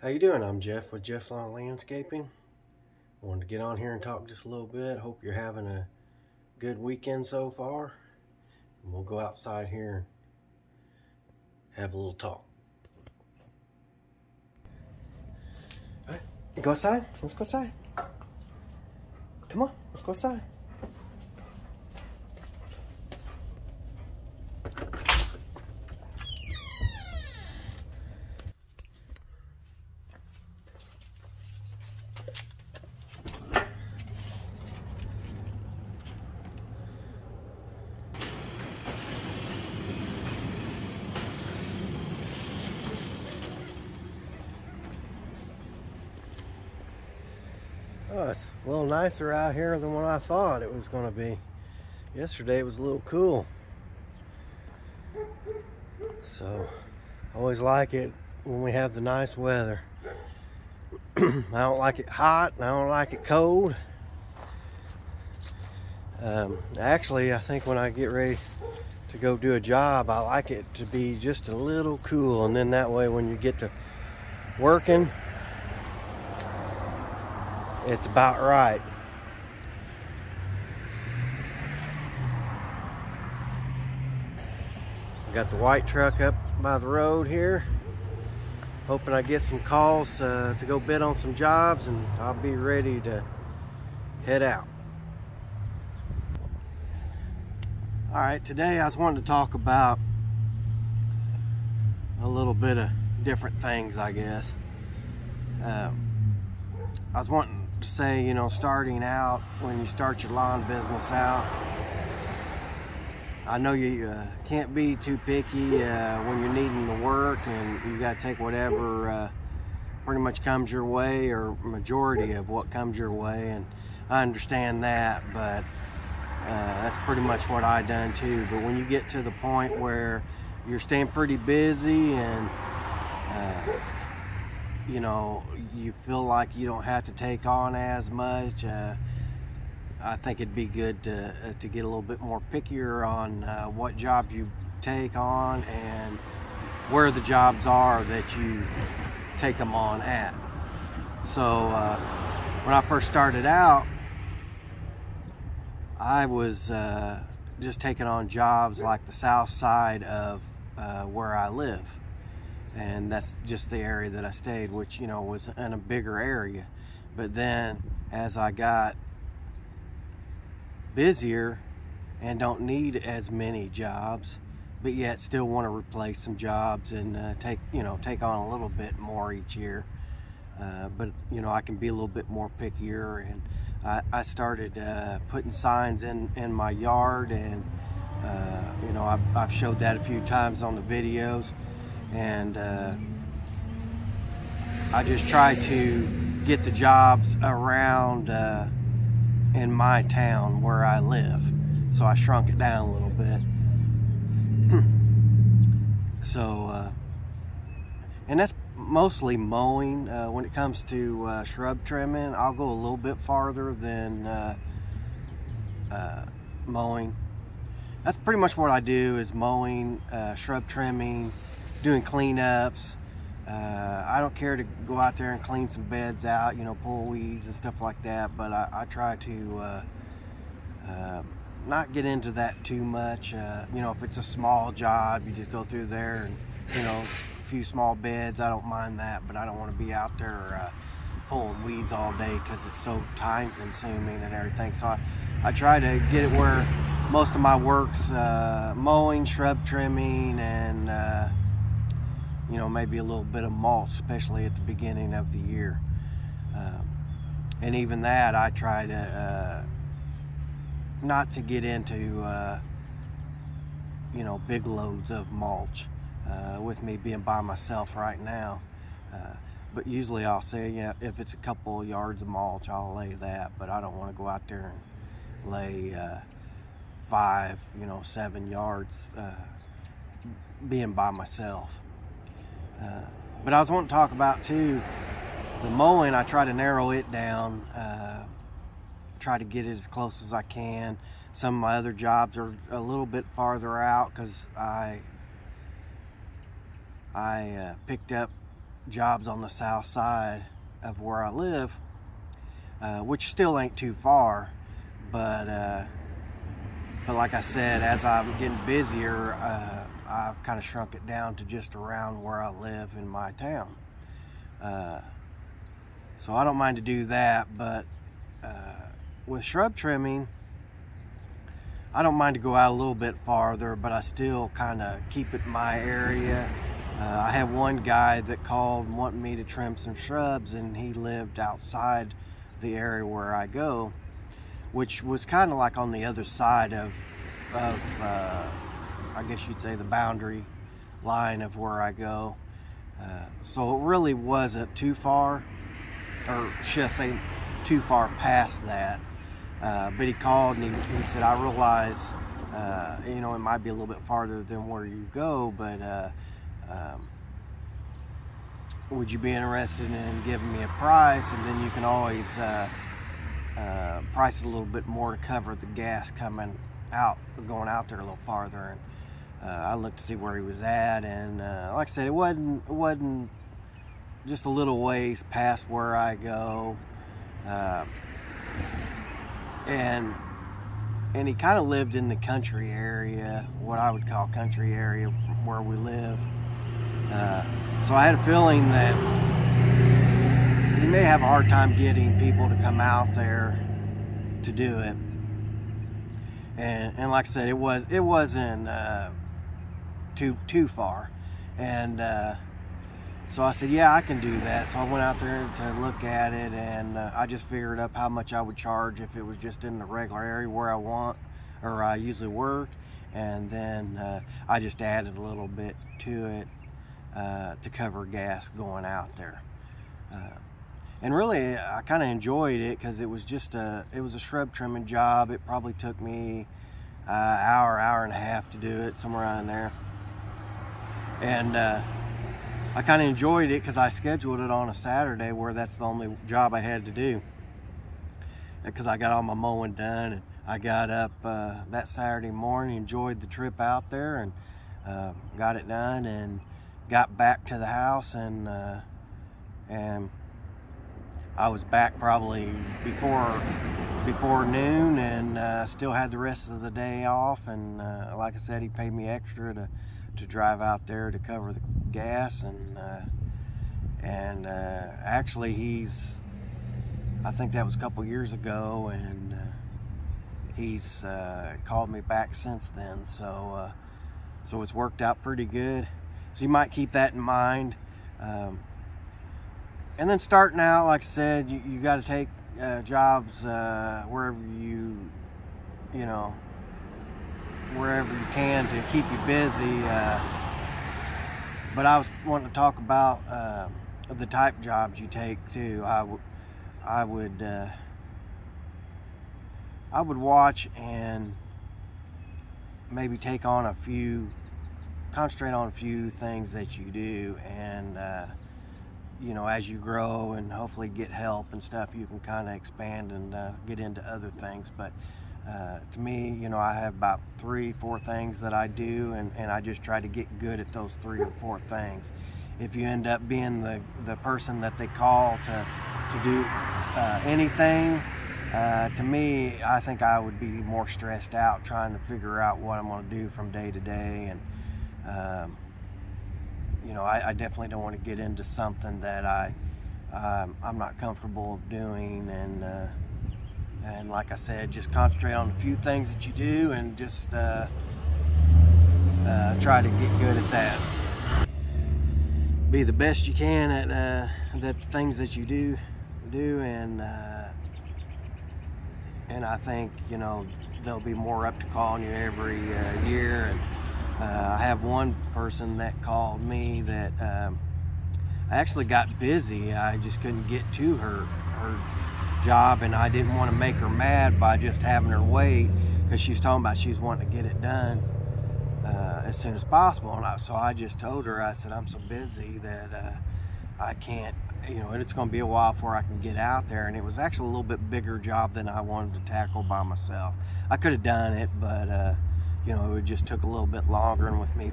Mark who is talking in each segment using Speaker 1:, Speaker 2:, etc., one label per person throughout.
Speaker 1: How you doing? I'm Jeff with Jeff Lawn Landscaping. Wanted to get on here and talk just a little bit. Hope you're having a good weekend so far. And we'll go outside here and have a little talk. All right, go outside. Let's go outside. Come on, let's go outside. Oh, it's a little nicer out here than what I thought it was going to be. Yesterday it was a little cool. So, I always like it when we have the nice weather. I don't like it hot, and I don't like it cold. Actually, I think when I get ready to go do a job, I like it to be just a little cool, and then that way when you get to working, it's about right. Got the white truck up by the road here. Hoping I get some calls to go bid on some jobs, and I'll be ready to head out. Alright, today I was wanting to talk about a little bit of different things, I guess. I was wanting to say, you know, starting out, when you start your lawn business out, I know you can't be too picky when you're needing the work, and you got to take whatever pretty much comes your way, or majority of what comes your way, and I understand that, but that's pretty much what I done too. But when you get to the point where you're staying pretty busy and you know, you feel like you don't have to take on as much, I think it'd be good to get a little bit more pickier on what jobs you take on and where the jobs are that you take them on at. So when I first started out, I was just taking on jobs like the south side of where I live. And that's just the area that I stayed, which, you know, was in a bigger area. But then as I got busier and don't need as many jobs, but yet still want to replace some jobs and take on a little bit more each year, but you know, I can be a little bit more pickier, and I started putting signs in my yard, and you know, I've showed that a few times on the videos. And I just try to get the jobs around in my town where I live. So I shrunk it down a little bit. So, and that's mostly mowing. When it comes to shrub trimming, I'll go a little bit farther than mowing. That's pretty much what I do, is mowing, shrub trimming, doing cleanups. I don't care to go out there and clean some beds out, you know, pull weeds and stuff like that, but I try to not get into that too much. You know, if it's a small job, you just go through there and, you know, a few small beds, I don't mind that, but I don't want to be out there pulling weeds all day, because it's so time consuming and everything. So I try to get it where most of my work's mowing, shrub trimming, and you know, maybe a little bit of mulch, especially at the beginning of the year. And even that, I try to not to get into you know, big loads of mulch, with me being by myself right now. But usually I'll say, yeah, if it's a couple yards of mulch, I'll lay that, but I don't want to go out there and lay 5, you know, 7 yards being by myself. But I was wanting to talk about too, the mowing. I try to narrow it down, try to get it as close as I can. Some of my other jobs are a little bit farther out, because I picked up jobs on the south side of where I live, which still ain't too far, but like I said, as I'm getting busier, I've kind of shrunk it down to just around where I live in my town. So I don't mind to do that, but with shrub trimming, I don't mind to go out a little bit farther, but I still kind of keep it in my area. I had one guy that called wanting me to trim some shrubs, and he lived outside the area where I go, which was kind of like on the other side of I guess you'd say the boundary line of where I go. So it really wasn't too far, or should I say too far past that. But he called and he said, I realize, you know, it might be a little bit farther than where you go, but would you be interested in giving me a price? And then you can always price it a little bit more to cover the gas coming out, going out there a little farther. And I looked to see where he was at, and like I said, it wasn't just a little ways past where I go. And he kind of lived in the country area, what I would call country area from where we live. So I had a feeling that he may have a hard time getting people to come out there to do it. And like I said, it wasn't too far. And so I said, yeah, I can do that. So I went out there to look at it, and I just figured up how much I would charge if it was just in the regular area where I usually work. And then I just added a little bit to it to cover gas going out there. And really, I kind of enjoyed it because it was a shrub trimming job. It probably took me an hour and a half to do it, somewhere around there. And I kind of enjoyed it because I scheduled it on a Saturday, where that's the only job I had to do, because I got all my mowing done. And I got up that Saturday morning, enjoyed the trip out there, and got it done, and got back to the house, and I was back probably before noon, and still had the rest of the day off. And like I said, he paid me extra to drive out there to cover the gas, and actually I think that was a couple years ago, and he's called me back since then. So it's worked out pretty good. So you might keep that in mind. And then starting out, like I said, you got to take jobs wherever wherever you can to keep you busy. But I was wanting to talk about the type jobs you take too. I would watch and maybe concentrate on a few things that you do, and as you grow and hopefully get help and stuff, you can kind of expand and get into other things. But to me, I have about 3-4 things that I do, and I just try to get good at those 3 or 4 things. If you end up being the person that they call to do anything, to me, I think I would be more stressed out trying to figure out what I'm going to do from day to day. And I definitely don't want to get into something that I'm not comfortable of doing. And like I said, just concentrate on a few things that you do, and just try to get good at that. Be the best you can at the things that you do, and I think they'll be more up to calling you every year. And I have one person that called me that I actually got busy. I just couldn't get to her job, and I didn't want to make her mad by just having her wait, because she was talking about she was wanting to get it done as soon as possible. And so I just told her, I said, I'm so busy that I can't, it's going to be a while before I can get out there. And it was actually a little bit bigger job than I wanted to tackle by myself. I could have done it, but you know, it just took a little bit longer, and with me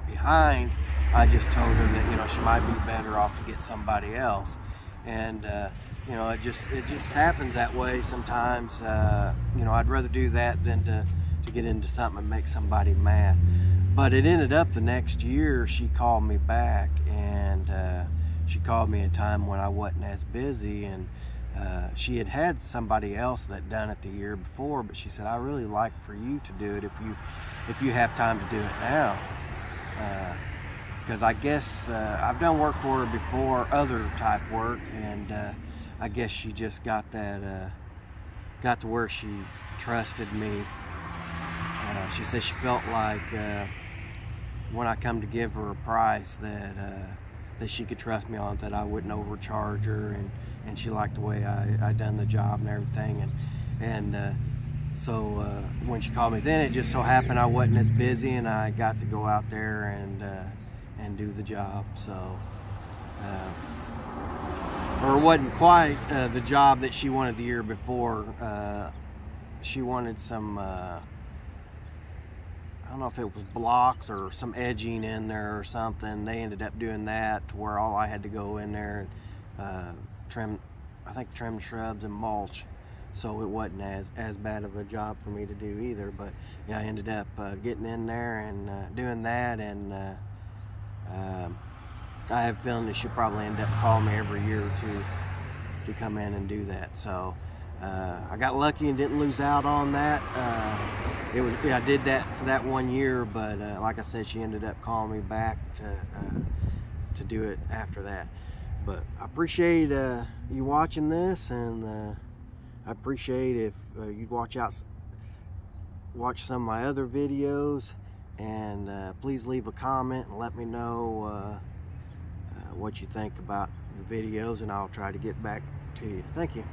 Speaker 1: behind, I just told her that, you know, she might be better off to get somebody else. And you know, it just happens that way sometimes. You know, I'd rather do that than to get into something and make somebody mad. But it ended up the next year she called me back, and she called me at a time when I wasn't as busy, and she had somebody else that done it the year before, but she said, I really like for you to do it if you have time to do it now. Because I guess I've done work for her before, other type work, and I guess she just got that, got to where she trusted me. She said she felt like when I come to give her a price that she could trust me on, that I wouldn't overcharge her, and she liked the way I done the job and everything. So when she called me then, it just so happened I wasn't as busy, and I got to go out there and do the job. So or it wasn't quite the job that she wanted the year before. She wanted some I don't know if it was blocks or some edging in there or something. They ended up doing that to where all I had to go in there and trim shrubs and mulch. So it wasn't as bad of a job for me to do either. But yeah, I ended up getting in there and doing that, and I have a feeling that she'll probably end up calling me every year or two to come in and do that. So I got lucky and didn't lose out on that. I did that for that 1 year, but like I said, she ended up calling me back to do it after that. But I appreciate you watching this, and I appreciate if you'd watch some of my other videos, and please leave a comment and let me know what you think about the videos, and I'll try to get back to you. Thank you.